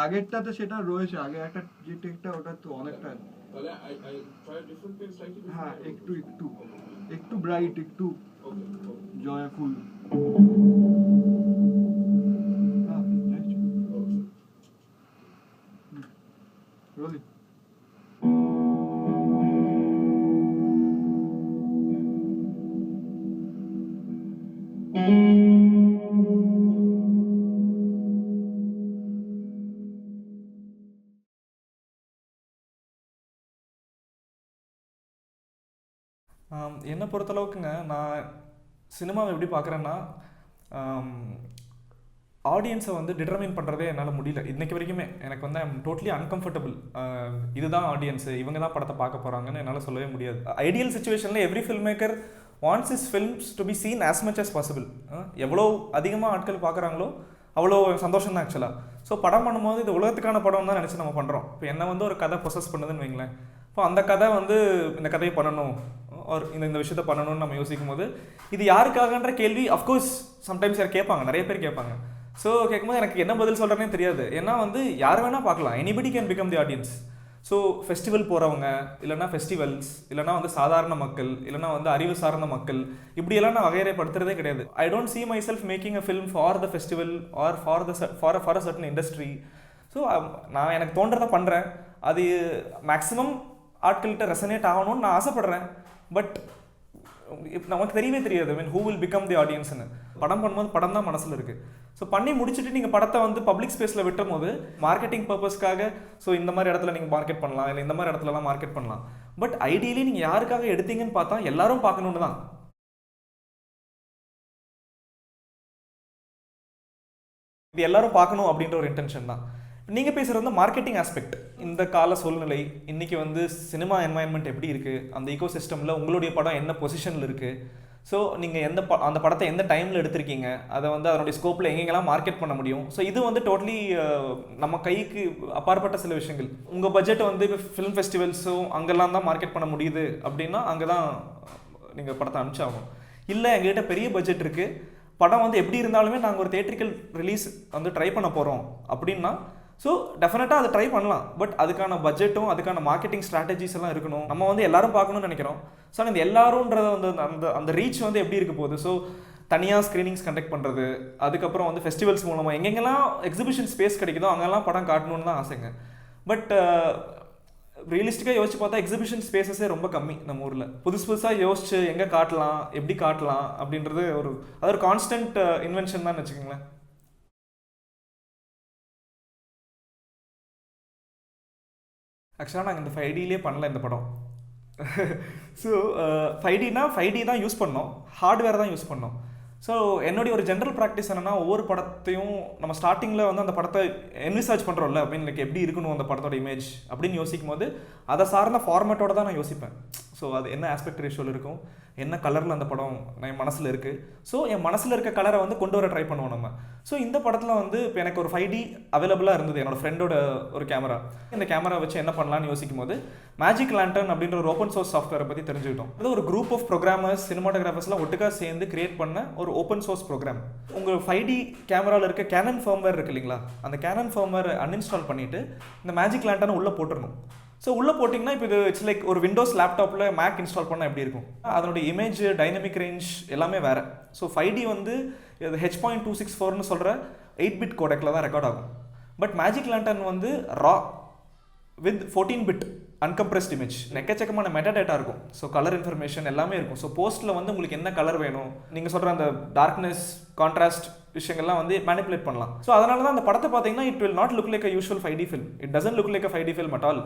আগেরটাতে সেটা রয়েছে, আগে একটা যে টেকটা ওটা তো অনেকটা তাহলে I try different take slightly. হ্যাঁ একটু ব্রাইট, একটু জয়ফুল। হ্যাঁ নেক্সট রোলিং। என்னை பொறுத்தளவுக்குங்க, நான் சினிமாவை எப்படி பார்க்குறேன்னா, ஆடியன்ஸை வந்து டிட்டர்மைன் பண்ணுறதே என்னால் முடியல இன்றைக்கி வரைக்குமே. எனக்கு வந்து ஐம் டோட்லி அன்கம்ஃபர்டபுள். இதுதான் ஆடியன்ஸு, இவங்க தான் படத்தை பார்க்க போகிறாங்கன்னு என்னால் சொல்லவே முடியாது. ஐடியல் சுச்சுவேஷனில் every film maker wants his films to be seen as much as possible. எவ்வளோ அதிகமாக ஆட்கள் பார்க்குறாங்களோ அவ்வளோ சந்தோஷம் தான் ஆக்சுவலாக. ஸோ படம் பண்ணும்போது இது உலகத்துக்கான படம் தான் நினச்சி நம்ம பண்ணுறோம். இப்போ என்ன வந்து ஒரு கதை ப்ரொசஸ் பண்ணுதுன்னு வைங்களேன், இப்போ அந்த கதை வந்து இந்த கதையை பண்ணணும், ஒரு இந்த விஷயத்த பண்ணணும்னு நம்ம யோசிக்கும் போது இது யாருக்காகன்ற கேள்வி அஃப்கோர்ஸ் சம்டைம்ஸ் யார் கேட்பாங்க, நிறைய பேர் கேட்பாங்க. ஸோ கேட்கும்போது எனக்கு என்ன பதில் சொல்கிறேனே தெரியாது. ஏன்னா வந்து யார் வேணால் பார்க்கலாம், anybody can become the audience. So festival போகிறவங்க, இல்லைனா ஃபெஸ்டிவல்ஸ், இல்லைனா வந்து சாதாரண மக்கள், இல்லைனா வந்து அறிவு சார்ந்த மக்கள், இப்படியெல்லாம் நான் வகையறைப்படுத்துறதே கிடையாது. I don't see myself making a film for the festival or for a certain industry. So நான் எனக்கு தோன்றதை பண்ணுறேன். அது மேக்ஸிமம் ஆட்கள்கிட்ட ரெசனேட் ஆகணும்னு நான் ஆசைப்பட்றேன். பட் நமக்கு தெரியவே தெரியாது mean who will become the ஆடியன்ஸ்னு. படம் பண்ணும்போது படம் தான் மனசில் இருக்குது. ஸோ பண்ணி முடிச்சுட்டு நீங்கள் படத்தை வந்து பப்ளிக் ஸ்பேஸில் விட்டும் போது மார்க்கெட்டிங் பர்பஸ்க்காக ஸோ இந்த மாதிரி இடத்துல நீங்கள் மார்க்கெட் பண்ணலாம், இல்லை இந்த மாதிரி இடத்துலலாம் மார்க்கெட் பண்ணலாம். பட் ஐடியலி நீங்கள் யாருக்காக எடுத்தீங்கன்னு பார்த்தா எல்லாரும் பார்க்கணுன்னு தான். இது எல்லாரும் பார்க்கணும் அப்படின்ற ஒரு இன்டென்ஷன் தான். நீங்கள் பேசுகிறது வந்து மார்க்கெட்டிங் ஆஸ்பெக்ட். இந்த கால சூழ்நிலை இன்றைக்கி வந்து சினிமா என்வாயன்மெண்ட் எப்படி இருக்குது, அந்த ஈகோ சிஸ்டமில் உங்களுடைய படம் என்ன பொசிஷனில் இருக்குது, ஸோ நீங்கள் அந்த படத்தை எந்த டைமில் எடுத்திருக்கீங்க, அதை வந்து அதனுடைய ஸ்கோப்பில் எங்கெங்கெல்லாம் மார்க்கெட் பண்ண முடியும். ஸோ இது வந்து டோட்டலி நம்ம கைக்கு அப்பாற்பட்ட சில விஷயங்கள். உங்கள் பட்ஜெட் வந்து இப்போ ஃபிலிம் ஃபெஸ்டிவல்ஸும் அங்கெல்லாம் தான் மார்க்கெட் பண்ண முடியுது அப்படின்னா அங்கே தான் நீங்கள் படத்தை அனுப்பிச்சாகும். இல்லை எங்கள்கிட்ட பெரிய பட்ஜெட் இருக்குது, படம் வந்து எப்படி இருந்தாலுமே நாங்கள் ஒரு தியேட்ரிக்கல் ரிலீஸ் வந்து ட்ரை பண்ண போகிறோம் அப்படின்னா ஸோ டெஃபினட்டாக அதை ட்ரை பண்ணலாம். பட் அதுக்கான பட்ஜெட்டும் அதுக்கான மார்க்கெட்டிங் ஸ்ட்ராட்டஜிஸ் எல்லாம் இருக்கணும். நம்ம வந்து எல்லாரும் பார்க்கணும்னு நினைக்கிறோம். ஸோ இந்த எல்லாரும்ன்றத வந்து அந்த ரீச் வந்து எப்படி இருக்க போகுது. ஸோ தனியாக ஸ்க்ரீனிங்ஸ் கண்டக்ட் பண்ணுறது, அதுக்கப்புறம் வந்து ஃபெஸ்டிவல்ஸ் மூலமாக எங்கெங்கெல்லாம் எக்ஸிபிஷன் ஸ்பேஸ் கிடைக்குதோ அங்கெல்லாம் படம் காட்டணும்னு தான் ஆசைங்க. பட் ரியலிஸ்டிக்காக யோசிச்சு பார்த்தா எக்ஸிபிஷன் ஸ்பேஸஸே ரொம்ப கம்மி நம்ம ஊரில். புதுசாக யோசிச்சு எங்கே காட்டலாம், எப்படி காட்டலாம் அப்படின்றது அது ஒரு கான்ஸ்டன்ட் இன்வென்ஷன் தான் வச்சுக்கோங்களேன். ஆக்சுவலாக நாங்கள் இந்த 5Dலே பண்ணல இந்த படம். ஸோ 5D தான் யூஸ் பண்ணோம், ஹார்ட்வேர் தான் யூஸ் பண்ணோம். ஸோ என்னுடைய ஒரு ஜென்ரல் ப்ராக்டிஸ் என்னென்னா, ஒவ்வொரு படத்தையும் நம்ம ஸ்டார்டிங்கில் வந்து அந்த படத்தை என்விசார்ஜ் பண்ணுறோம்ல அப்படின்னு எனக்கு எப்படி இருக்கணும் அந்த படத்தோட இமேஜ் அப்படின்னு யோசிக்கும் போது அதை சார்ந்த ஃபார்மேட்டோட தான் நான் யோசிப்பேன். ஸோ அது என்ன ஆஸ்பெக்ட் ரேஷியோவில் இருக்கும், என்ன கலரில் அந்த படம் என் மனசில் இருக்குது, ஸோ என் மனசில் இருக்க கலரை வந்து கொண்டு வர ட்ரை பண்ணுவோம் நம்ம. ஸோ இந்த படத்தில் வந்து இப்போ எனக்கு ஒரு 5D அவைலபிளாக இருந்தது, என்னோடய ஃப்ரெண்டோட ஒரு கேமரா. இந்த கேமரா வச்சு என்ன பண்ணலான்னு யோசிக்கும் போது மேஜிக் லேண்டர்ன் அப்படின்ற ஒரு ஓப்பன் சோர்ஸ் சாஃப்ட்வேரை பற்றி தெரிஞ்சுக்கிட்டோம். அது ஒரு குரூப் ஆஃப் ப்ரோக்ராமர்ஸ், சினிமாட்டோகிராஃபர்ஸ்லாம் ஒட்டுக்காக சேர்ந்து கிரியேட் பண்ண ஒரு ஓப்பன் சோர்ஸ் ப்ரோக்ராம். உங்கள் 5D கேமராவில் இருக்க கேனன் ஃபர்ம்வேர் இருக்குது இல்லைங்களா, அந்த கேனன் ஃபர்ம்வேர் அன்இன்ஸ்டால் பண்ணிவிட்டு இந்த மேஜிக் லேண்டர்னை உள்ளே போட்டுடணும். ஸோ உள்ளே போட்டிங்கன்னா இப்போ இது இட்ஸ் லைக் ஒரு விண்டோஸ் லேப்டாப்பில் மேக் இன்ஸ்டால் பண்ணால் எப்படி இருக்கும், அதனுடைய இமேஜ் டைனமிக் ரேஞ்ச் எல்லாமே வேறு. ஸோ 5D வந்து இது H.264ன்னு சொல்கிற 8-bit கோடெக்கில் தான் ரெக்கார்ட் ஆகும். பட் மேஜிக் லேண்டர்ன் வந்து ரா வித் 14-bit அன்கம்ப்ரெஸ்ட் இமேஜ், எக்கச்சக்கமான மெட்டாடேட்டா இருக்கும். ஸோ கலர் இன்ஃபர்மேஷன் எல்லாமே இருக்கும். ஸோ போஸ்ட்டில் வந்து உங்களுக்கு என்ன கலர் வேணும், நீங்கள் சொல்கிற அந்த டார்க்னஸ், கான்ட்ராஸ்ட் விஷயங்கள்லாம் வந்து மேனிப்புலேட் பண்ணலாம். ஸோ அதனால தான் அந்த படத்தை பார்த்தீங்கன்னா it will not look like a usual 5D film. It doesn't look like a 5D film at all.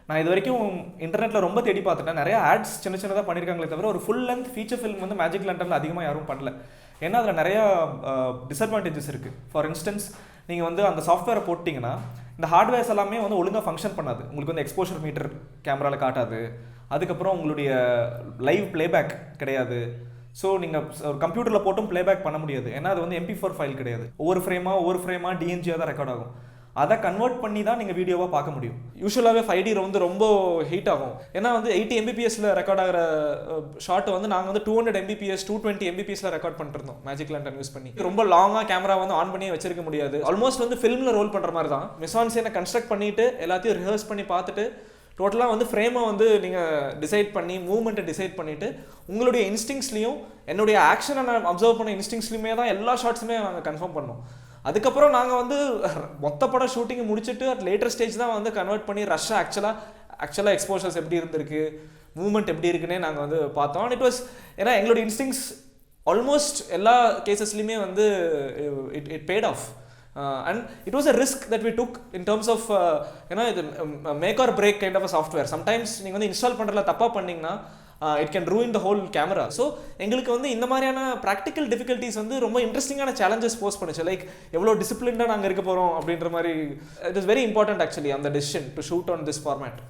நான் இது வரைக்கும் இன்டர்நெட்டில் ரொம்ப தேடி பார்த்துட்டேன், நிறைய ஆட்ஸ் சின்னதாக பண்ணியிருக்காங்களே தவிர ஒரு ஃபுல் லென்த் ஃபீச்சர் ஃபில்ம் வந்து மேஜிக் லேண்டர்னில் அதிகமாக யாரும் பண்ணல. ஏன்னா அதில் நிறையா டிஸ்அட்வான்டேஜஸ் இருக்குது. ஃபார் இன்ஸ்டன்ஸ் நீங்கள் வந்து அந்த சாஃப்ட்வேரை போட்டிங்கன்னா இந்த ஹார்ட்வேர்ஸ் எல்லாமே வந்து ஒழுங்காக ஃபங்க்ஷன் பண்ணாது. உங்களுக்கு வந்து எக்ஸ்போஷர் மீட்டர் கேமராவில் காட்டாது, அதுக்கப்புறம் உங்களுடைய லைவ் பிளேபேக் கிடையாது. ஸோ நீங்கள் ஒரு கம்ப்யூட்டரில் போட்டும் பிளேபேக் பண்ண முடியாது, ஏன்னா அது வந்து MP4 ஃபைல் கிடையாது. ஒவ்வொரு ஃப்ரேமாக டிஎன்ஜியாக தான் ரெக்கார்ட் ஆகும். அதை கன்வெர்ட் பண்ணி தான் நீங்கள் வீடியோவாக பார்க்க முடியும். யூஸ்வலாகவே 5D வந்து ரொம்ப ஹீட் ஆகும். ஏன்னா வந்து 80 mbpsல ரெக்கார்ட் ஆகிற ஷார்ட் வந்து நாங்கள் வந்து 200 mbps 220 mbpsல ரெக்கார்ட் பண்ணிருந்தோம் மேஜிக் லேண்டன் யூஸ் பண்ணி. ரொம்ப லாங்காக கேமரா வந்து ஆன் பண்ணி வச்சிருக்க முடியாது. ஆல்மோஸ்ட் வந்து ஃபிலிமில் ரோல் பண்ணுற மாதிரி தான். மிசான்சீனை கன்ஸ்ட்ரக்ட் பண்ணிட்டு எல்லாத்தையும் ரிஹர்ஸ் பண்ணி பார்த்துட்டு டோட்டலாக வந்து ஃப்ரேமை வந்து நீங்கள் டிசைட் பண்ணி மூவ்மெண்ட்டை டிசைட் பண்ணிவிட்டு உங்களுடைய இன்ஸ்டிங்ஸ்லையும் என்னுடைய ஆக்ஷனை நான் அப்சர்வ் பண்ண இன்ஸ்டிங்ஸ்லையுமே தான் எல்லா ஷார்ட்ஸுமே நாங்கள் கன்ஃபார்ம் பண்ணோம். அதுக்கப்புறம் நாங்கள் வந்து மொத்த படம் ஷூட்டிங் முடிச்சுட்டு அட் லேட்டர் ஸ்டேஜ் தான் வந்து கன்வெர்ட் பண்ணி ரஷ்ஷாக ஆக்சுவலாக எக்ஸ்போஷர்ஸ் எப்படி இருந்திருக்கு, மூவ்மெண்ட் எப்படி இருக்குன்னே நாங்கள் வந்து பார்த்தோம். அண்ட் இட் வாஸ் ஏன்னா எங்களுடைய இன்ஸ்டிங்ஸ் ஆல்மோஸ்ட் எல்லா கேசஸ்லையுமே வந்து it paid off. And it was a risk that we took in terms of இது make or break kind of a software. Sometimes நீங்கள் வந்து இன்ஸ்டால் பண்ணுறதுல தப்பாக பண்ணிங்கன்னா it can ruin the whole camera. So எங்களுக்கு வந்து இந்த மாதிரியான ப்ராக்டிக்கல் டிஃபிகல்ட்டிஸ் வந்து ரொம்ப இன்ட்ரெஸ்டிங்கான சேலஞ்சஸ் போஸ் பண்ணுச்சு. லைக் எவ்வளோ டிசிப்ளின்டாக நாங்கள் இருக்க போகிறோம் அப்படின்ற மாதிரி. It is very important actually அந்த decision to shoot on this format.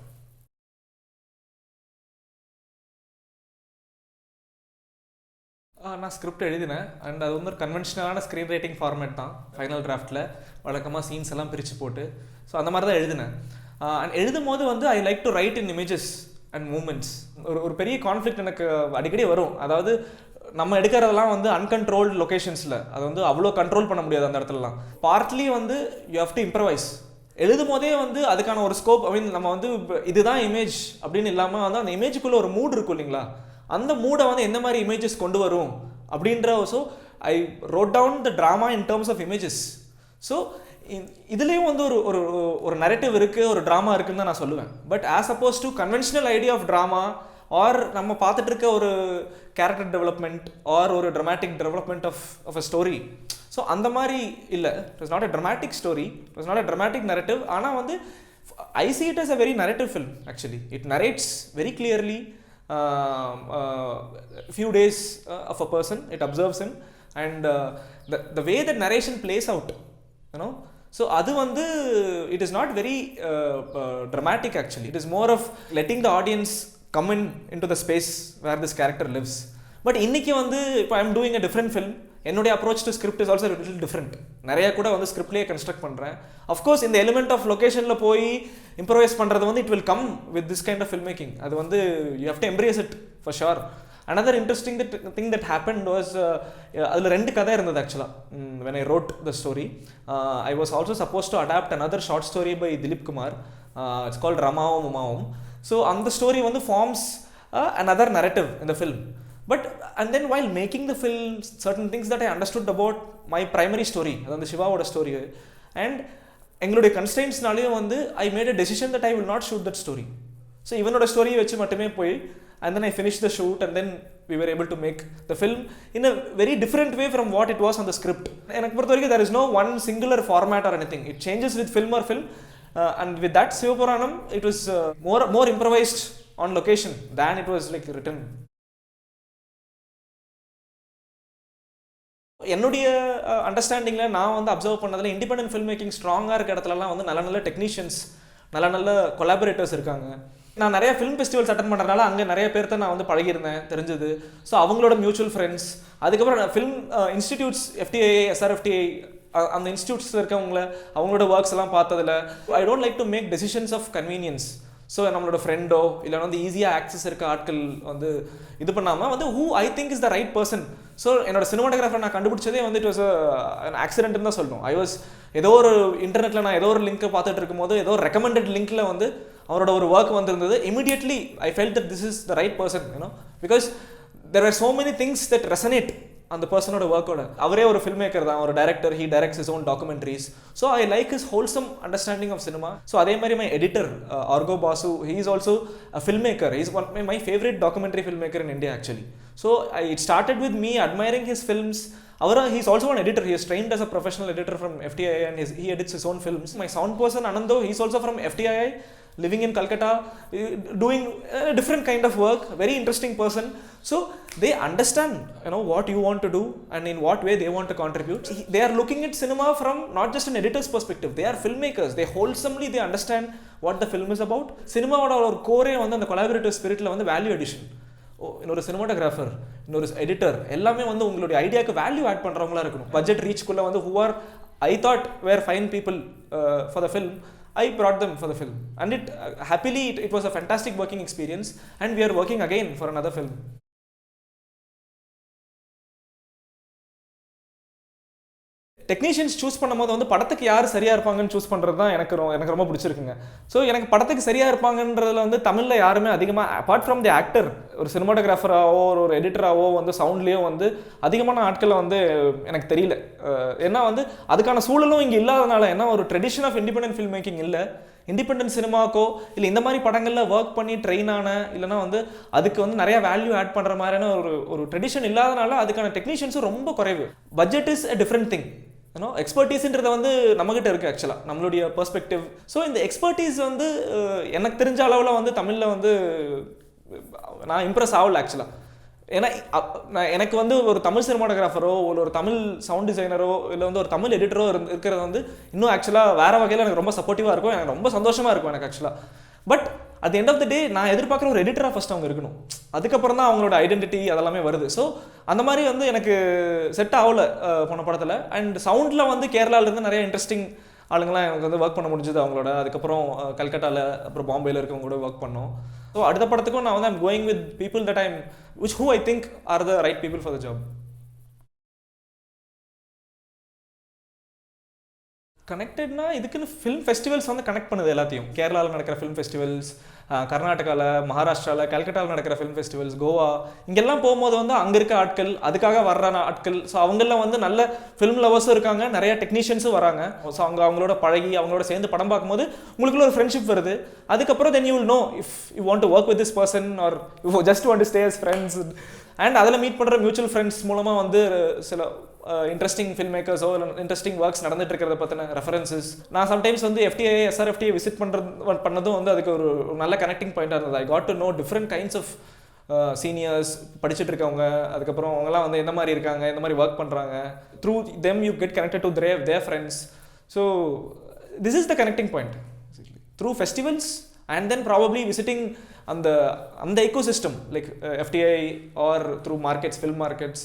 நான் ஸ்கிரிப்ட் எழுதினேன். அண்ட் அது வந்து ஒரு கன்வென்ஷனலான ஸ்க்ரீன் ரைட்டிங் ஃபார்மேட் தான். ஃபைனல் டிராஃப்டில் வழக்கமாக சீன்ஸ் எல்லாம் பிரித்து போட்டு ஸோ அந்த மாதிரி தான் எழுதினேன். அண்ட் எழுதும் போது வந்து I like to right in images and moments. ஒரு பெரிய கான்ஃப்ளிக்ட் எனக்கு அடிக்கடி வரும். அதாவது நம்ம எடுக்கிறதெல்லாம் வந்து அன்கண்ட்ரோல்டு லொக்கேஷன்ஸில் அது வந்து அவ்வளோ கண்ட்ரோல் பண்ண முடியாது அந்த இடத்துலலாம். பார்ட்லி வந்து யூ ஹேவ் டு இம்ப்ரவைஸ். எழுதும் போதே வந்து அதுக்கான ஒரு ஸ்கோப் ஐ மீன் நம்ம வந்து இதுதான் இமேஜ் அப்படின்னு இல்லாமல் வந்து அந்த இமேஜுக்குள்ளே ஒரு மூட் இருக்கும் இல்லைங்களா, அந்த மூடை வந்து எந்த மாதிரி இமேஜஸ் கொண்டு வரும் அப்படின்ற. So I wrote down the drama in terms of images. ஸோ இதுலேயும் வந்து ஒரு ஒரு நரேட்டிவ் இருக்குது, ஒரு ட்ராமா இருக்குன்னு தான் நான் சொல்லுவேன். But as opposed to conventional idea of drama or நம்ம பார்த்துட்டு இருக்க ஒரு கேரக்டர் டெவலப்மெண்ட் ஆர் ஒரு dramatic development of a story. So அந்த மாதிரி இல்லை. It is not a dramatic story, it is not a dramatic narrative. ஆனால் வந்து ஐ see it as a very narrative film actually. It narrates very clearly few days of a person, it observes him and the way that narration plays out, you know. So adu vandu it is not very dramatic actually. It is more of letting the audience come into the space where this character lives. But இன்னைக்கு வந்து இப்போ I am doing a different film, என்னுடைய approach to script is also little different. நிறைய கூட வந்து ஸ்கிரிப்ட்லேயே construct பண்ணுறேன். Of course இந்த எலிமெண்ட் ஆஃப் லொக்கேஷனில் போய் இம்ப்ரவைஸ் பண்ணுறது வந்து it will come with this kind of film making. அது வந்து you have to embrace it for sure. Another interesting thing that happened was அதில் 2 கதை இருந்தது ஆக்சுவலாக. When I wrote the story I was also supposed to adapt another short story by Dilip Kumar. It's called ரமாவும் உமாவும். So அந்த story வந்து forms another narrative in the film. But and then while making the film, certain things that I understood about my primary story, adha Shivaoda story, and engalude constraints naliyum vandu I made a decision that I will not shoot that story. So ivanoda story vechi mattume poi and then I finished the shoot and then we were able to make the film in a very different way from what it was on the script. Enak porthavarikku there is no one singular format or anything. It changes with film or film. And with that Sivapuranam it was more improvised on location than it was like written. என்னுடைய அண்டர்ஸ்டாண்டிங்கில் நான் வந்து observe பண்ணதில் independent film making ஸ்ட்ராங்காக இருக்க இடத்துலலாம் வந்து நல்ல technicians, நல்ல கொலாபரேட்டர்ஸ் இருக்காங்க. நான் நிறைய ஃபிலிம் ஃபெஸ்டிவல்ஸ் அட்டன் பண்ணுறதுனால அங்கே நிறைய பேர்த்த நான் வந்து பழகியிருந்தேன், தெரிஞ்சது. ஸோ அவங்களோட மியூச்சுவல் ஃப்ரெண்ட்ஸ், அதுக்கப்புறம் ஃபிலிம் இன்ஸ்டிடியூட்ஸ் FTIA SRFTI அந்த இன்ஸ்டியூட்ஸில் இருக்கவங்கள அவங்களோட ஒர்க்ஸ் எல்லாம் பார்த்ததில் I don't like to make decisions of convenience. So நம்மளோட ஃப்ரெண்டோ இல்லை வந்து ஈஸியாக ஆக்சஸ் இருக்க ஆட்கள் வந்து இது பண்ணாமல் வந்து who I think is the right person. So என்னோட சினிமாட்டோகிராஃபர் நான் கண்டுபிடிச்சதே வந்து இட் வாஸ் அன் ஆக்சிடென்ட்னு தான் சொல்லணும். ஐ வாஸ் ஏதோ ஒரு இன்டர்நெட்டில் நான் ஏதோ ஒரு லிங்க்கை பார்த்துட்டு இருக்கும்போது ஏதோ ஒரு ரெக்கமெண்டட் லிங்க்கில் வந்து அவரோட ஒரு ஒர்க் வந்திருந்தது. Immediately I felt that this is the right person, you know, because there are so many things that resonate அந்த பர்சனோட ஒர்க்கோட. அவரே ஒரு ஃபில்ம்மேக்கர் தான், ஒரு director, he directs his own documentaries. So I like his wholesome understanding of cinema. So அதே மாதிரி my editor Arko Basu, he is also a filmmaker. He is one my favourite documentary filmmaker in India actually. So it started with me admiring his films. He is also an editor. He is trained as a professional editor from FTI and he edits his own films. My sound person Anando, he is also from FTI, living in Calcutta, doing a different kind of work. Very interesting person. So they understand, you know, what you want to do and in what way they want to contribute. They are looking at cinema from not just an editor's perspective. They are filmmakers. They wholesomely they understand what the film is about. Cinema oda or core வந்து அந்த collaborative spirit la வந்து value addition. இன்னொரு cinematographer, இன்னொரு editor எல்லாமே வந்து உங்களுடைய ஐடியாவுக்கு value add பண்ணுறவங்களா இருக்கணும். Budget ரீச்க்குள்ளே வந்து who are I thought were fine people for the film, I brought them for the film, and it happily it was a fantastic working experience, and we are working again for another film. Technicians choose பண்ணும்போது வந்து படத்துக்கு யார் சரியாக இருப்பாங்கன்னு choose பண்ணுறது தான் எனக்கு ரொம்ப பிடிச்சிருக்குங்க. ஸோ எனக்கு படத்துக்கு சரியாக இருப்பாங்கன்றதுல வந்து தமிழில் யாருமே அதிகமாக அப்பார்ட் ஃப்ரம் தி ஆக்டர், ஒரு சினிமாட்டோகிராஃபராகவோ ஒரு எடிட்டராகவோ வந்து சவுண்ட்லேயோ வந்து அதிகமான ஆட்களை வந்து எனக்கு தெரியல. ஏன்னா வந்து அதுக்கான சூழலும் இங்கே இல்லாதனால, ஏன்னா ஒரு tradition of independent film making இல்லை. இண்டிபெண்டன்ட் சினிமாக்கோ இல்லை இந்த மாதிரி படங்களில் ஒர்க் பண்ணி ட்ரெயின் ஆன, இல்லைனா வந்து அதுக்கு வந்து நிறையா வேல்யூ ஆட் பண்ணுற மாதிரியான ஒரு ட்ரெடிஷன் இல்லாதனால அதுக்கான டெக்னீஷியன்ஸும் ரொம்ப குறைவு. Budget is a different thing. எக்ஸ்பர்டீஸ்ன்றத வந்து நம்மகிட்ட இருக்குது ஆக்சுவலாக, நம்மளுடைய பெர்ஸ்பெக்டிவ். ஸோ இந்த எக்ஸ்பர்டீஸ் வந்து எனக்கு தெரிஞ்ச அளவில் வந்து தமிழில் வந்து நான் இம்ப்ரெஸ் ஆகல ஆக்சுவலாக. ஏன்னா எனக்கு வந்து ஒரு தமிழ் சினிமாட்டோகிராஃபரோ ஒரு தமிழ் சவுண்ட் டிசைனரோ இல்லை வந்து ஒரு தமிழ் எடிட்டரோ இருக்கிறது வந்து இன்னும் ஆக்சுவலாக வேறு வகையில் எனக்கு ரொம்ப சப்போர்ட்டிவாக இருக்கும், எனக்கு ரொம்ப சந்தோஷமாக இருக்கும் எனக்கு ஆக்சுவலாக. But at the end of the day நான் எதிர்பார்க்குற ஒரு எடிட்டராக ஃபஸ்ட் அவங்க இருக்கணும், அதுக்கப்புறம் தான் அவங்களோட ஐடென்டிட்டி அதெல்லாமே வருது. ஸோ அந்த மாதிரி வந்து எனக்கு செட் ஆகலை போன படத்தில். அண்ட் சவுண்டில் வந்து கேரளாவிலேருந்து நிறைய இன்ட்ரெஸ்டிங் ஆளுங்களாம் எனக்கு வந்து ஒர்க் பண்ண முடிஞ்சது அவங்களோட. அதுக்கப்புறம் கல்கட்டாவில் அப்புறம் பாம்பேயில் இருக்கவங்க கூட ஒர்க் பண்ணோம். ஸோ அடுத்த படத்துக்கும் நான் வந்து I'm going with people that I'm who I think are the right people for the job. கனெக்டட்னா இதுக்குன்னு ஃபிலிம் ஃபெஸ்டிவல்ஸ் வந்து கனெக்ட் பண்ணுது எல்லாத்தையும். கேரளாவில் நடக்கிற ஃபிலிம் ஃபெஸ்டிவல்ஸ், கர்நாடகாவில், மகாராஷ்டிராவில், கல்கட்டாவில் நடக்கிற ஃபிலிம் ஃபெஸ்டிவல்ஸ், கோவா, இங்கெல்லாம் போகும்போது வந்து அங்கே இருக்க ஆட்கள், அதுக்காக வர்ற ஆட்கள், ஸோ அவங்கெல்லாம் வந்து நல்ல ஃபிலிம் லவர்ஸும் இருக்காங்க, நிறைய டெக்னீஷியன்ஸும் வராங்க. ஸோ அவங்களோட பழகி அவங்களோட சேர்ந்து படம் பார்க்கும்போது உங்களுக்குள்ள ஒரு ஃப்ரெண்ட்ஷிப் வருது. அதுக்கப்புறம் then you will know if you want to work with this person or you just want to stay as friends. And அதில் மீட் பண்ணுற மியூச்சுவல் ஃப்ரெண்ட்ஸ் மூலமாக வந்து சில இன்ட்ரெஸ்டிங் ஃபில்மேக்கர்ஸோ இல்லை இன்ட்ரெஸ்டிங் ஒர்க்ஸ் நடந்துட்டு இருக்கிறத பற்றின ரெஃபரன்சஸ். நான் சம்டைம்ஸ் வந்து SRFTA விசிட் பண்ணதும் வந்து அதுக்கு ஒரு நல்ல கனெக்டிங் பாயிண்டாக இருந்தது. I got to know different kinds of seniors, படிச்சுட்டு இருக்கவங்க, அதுக்கப்புறம் அவங்களாம் வந்து எந்த மாதிரி இருக்காங்க, எந்த மாதிரி ஒர்க் பண்ணுறாங்க. Through them you get connected to their friends. So this is the connecting point through festivals and then probably visiting அந்த ecosystem like FTI or through markets, film markets.